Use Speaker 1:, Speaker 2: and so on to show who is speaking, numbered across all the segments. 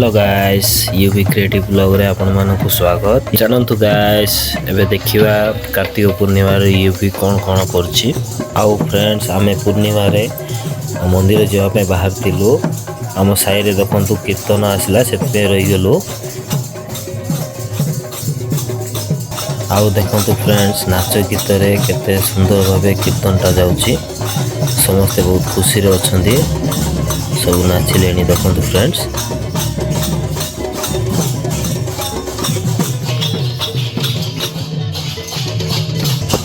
Speaker 1: Hello guys UV creative blog रे आपण मानकु स्वागत। जानंतु गाइस एबे देखिबा कार्तिक पूर्णिमा रे यूवी कोन कोन करछि। आउ फ्रेंड्स आमे पूर्णिमा रे मंदिर जेवा पे बाहर थिलु। हम साइड रे देखंतु कीर्तन आसला सेते रहि गेलु। आउ देखंतु फ्रेंड्स नाच गीत रे केते सुंदर भाबे कीर्तनटा जाउछि। समस्त बहुत खुशी रे अछंती। सब नाचिलेनी देखंतु फ्रेंड्स।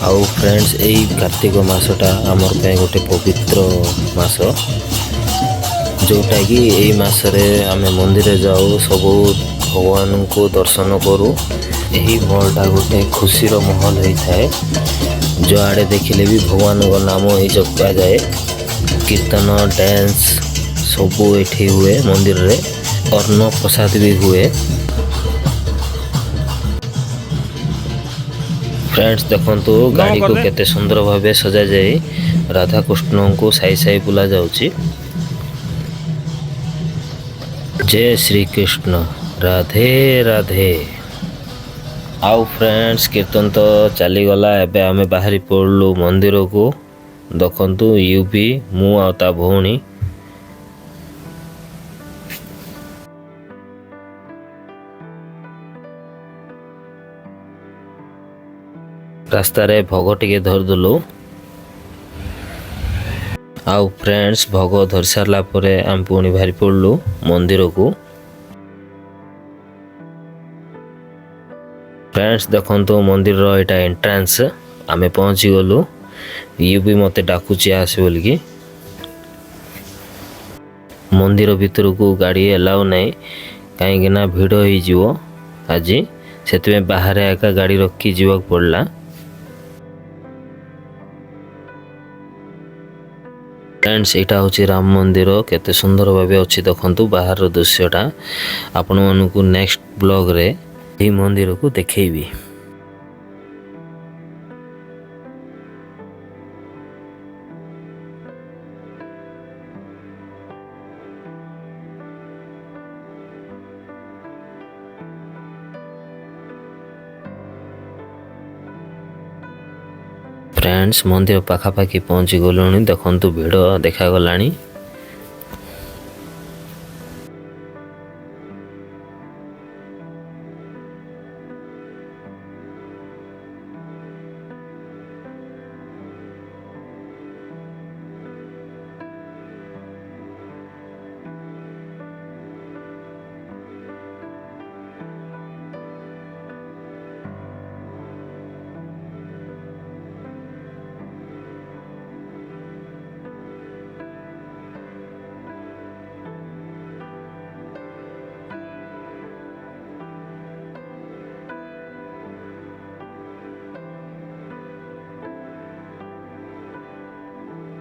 Speaker 1: आउ फ्रेंड्स एई कार्तिक मासटा आमर पे गोटे पवित्र मास जोटा कि एई मास रे आमे मंदिर जाऊ सब भगवान को दर्शन करू। एही महलटा गोटे खुशी रो महल होई थाए। जो आड़े देखिले भी भगवान को नाम एई जपा जाए। कीर्तन डांस सब एठी हुए मंदिर रे। अन्न प्रसाद भी हुए। फ्रेंड्स देखंतु गाड़ी को केते सुंदर भाबे सजा जाए। राधा कृष्ण को साई साई बुला जाउची। जय श्री कृष्ण राधे राधे। आउ फ्रेंड्स कीर्तन तो चली गला। एबे आमे बाहरी पड़लु मंदिर को। देखंतु यूपी मु आ ता भौणी रास्ता रे भोग टिके धर दलु। आउ फ्रेंड्स भोग धर सारला परे आम पुणी बाहरी पड़लु मंदिर को। फ्रेंड्स देखंतु मंदिर रो एटा एंट्रेंस आमे पहुंची गलु। ये भी मते डाकुची आसे बोल की। मंदिर भीतर को गाड़ी अलाउ नहीं कहीं ना भीड़ हो जीवो आज से बाहर एका गाड़ी रखी जीवा पड़ला। फ्रेंड्स एटा होची राम मंदिर केते सुंदर भाबे अछि। देखंतु बाहर दृश्यटा आपण मानकु नेक्स्ट ब्लॉग रे एही मंदिर को देखैबी। फ्रेंड्स मंदिर पाखापाखि पहुंची गलुनी। देखंतु भीड़ देखा गलानी।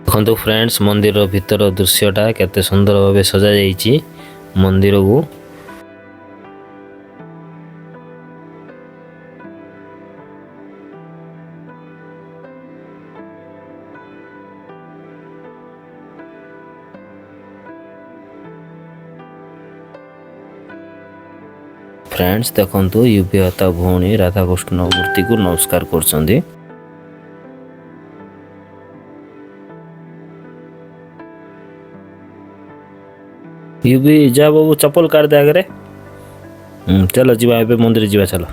Speaker 1: देखंतु फ्रेंड्स मंदिर भीतर दृश्यटा केते सुंदर भाबे सजा जाईची मंदिर को। फ्रेंड्स देखंतु यूपी हता भौणी राधा कृष्ण मूर्ति को नमस्कार करछंदी। यूबी जा बाबू चप्पल काट दे आगे। चलो जीवा एबे मंदिर जीवा चलो।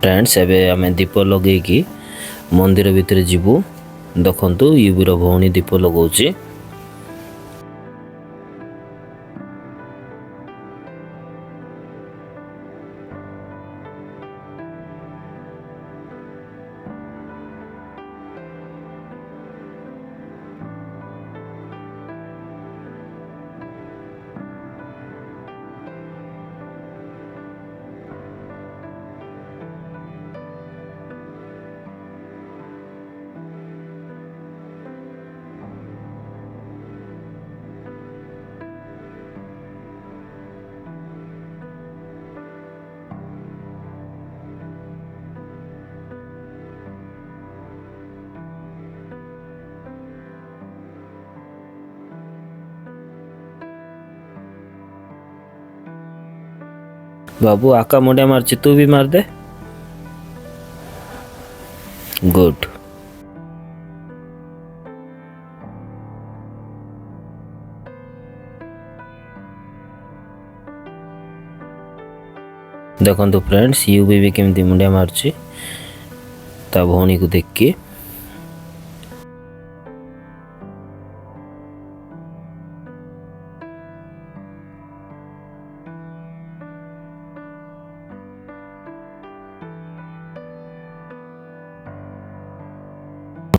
Speaker 1: फ्रेंड्स एबे आमे दीप लगे की मंदिर भीतर जीवु। देखंतु यूबीर भौणी दीप लगाउची। बाबू आका मुंडिया मारची, तू भी मार दे। गुड। देखो फ्रेंड्स यूवी भी केमती मुंडिया मारची ता भौणी को देख के।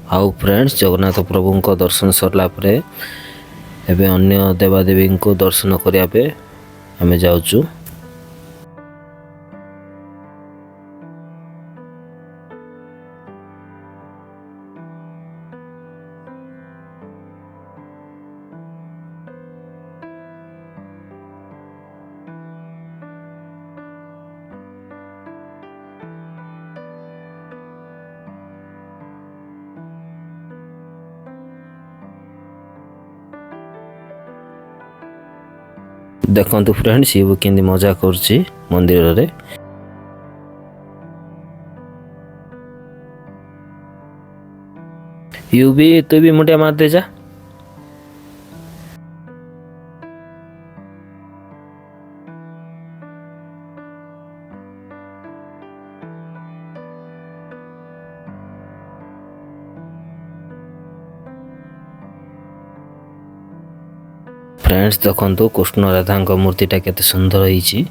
Speaker 1: आउ फ्रेंड्स जगन्नाथ प्रभु को दर्शन सरला परे एबे अन्य देवादेवी को दर्शन करिया पे हमें जाउचु। देखो फ्रेंड्स ये केंदी मजा करछि मंदिर रे। यू भी तू भी मुंडिया मार दे जा। फ्रेंड्स देखो कृष्ण राधा मूर्तिटा केते सुंदर होईची।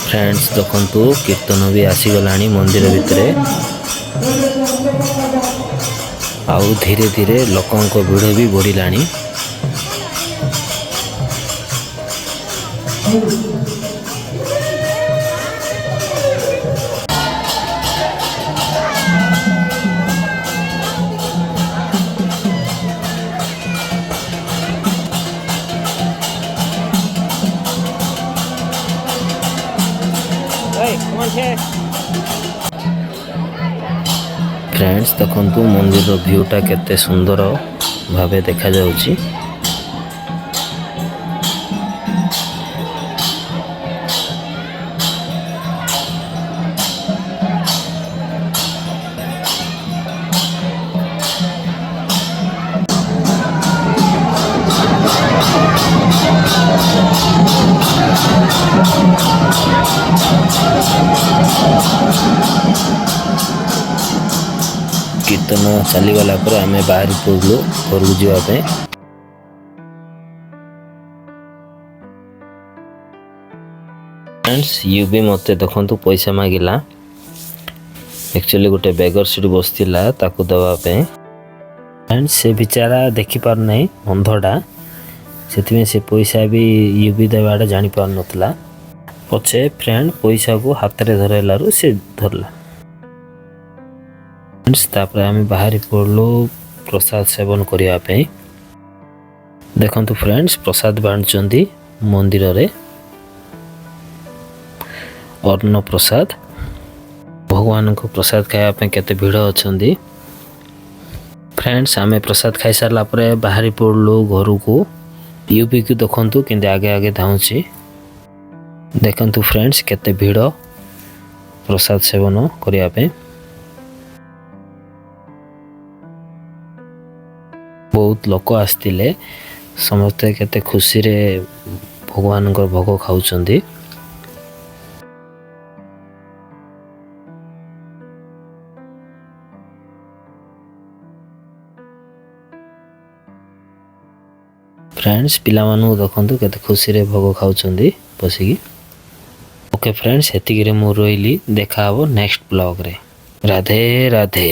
Speaker 1: फ्रेंड्स देखो कीर्तन भी आसीगला मंदिर भितर आउ धीरे धीरे लोकों को भीड़ भी बढ़ला। फ्रेंड्स देखो मंदिर व्यूटा केते सुंदर भावे देखा जाउची। कीर्तन चलीगला पर आम बाहर पड़लु घर को जावाई। फ्रेंड्स यू भी मत देखु पैसा मांगला। एक्चुअली गोटे बेगर सीट बसला ताकू दवापे। फ्रेंड्स से बेचारा देखी पार नहीं अंधटा से पैसा भी यू भी देवाटा जानी पार नतला। पछे फ्रेंड पैसा को हाथ रे धरलारू से धरला। तापर आम बाहर पड़लु प्रसाद सेवन करने। देखो फ्रेंड्स प्रसाद बांटुंट मंदिर रे अन्न प्रसाद। भगवान को प्रसाद खायापे केते भीड़ अच्छा। फ्रेंड्स आम प्रसाद खाई सारा पर बाहर पड़लु घर को। यूपी को देखु कि आगे आगे धाउची। देखु फ्रेंड्स केते भीड़ प्रसाद सेवन करने। बहुत लोक आसते समस्ते केते खुशी रे भगवान भोग खाऊं। फ्रेंड्स पिलाମାନଙ୍କୁ ଦେଖନ୍ତୁ କେତେ ଖୁସିରେ ଭୋଗ ଖାଉଛନ୍ତି ବସିକି। ଓକେ ଫ୍ରେଣ୍ଡସ୍, ସେତିକିରେ ମୁଁ ରହିଲି। ଦେଖା ହେବ ନେକ୍ସଟ ବ୍ଲଗ୍ରେ। ରାଧେ ରାଧେ।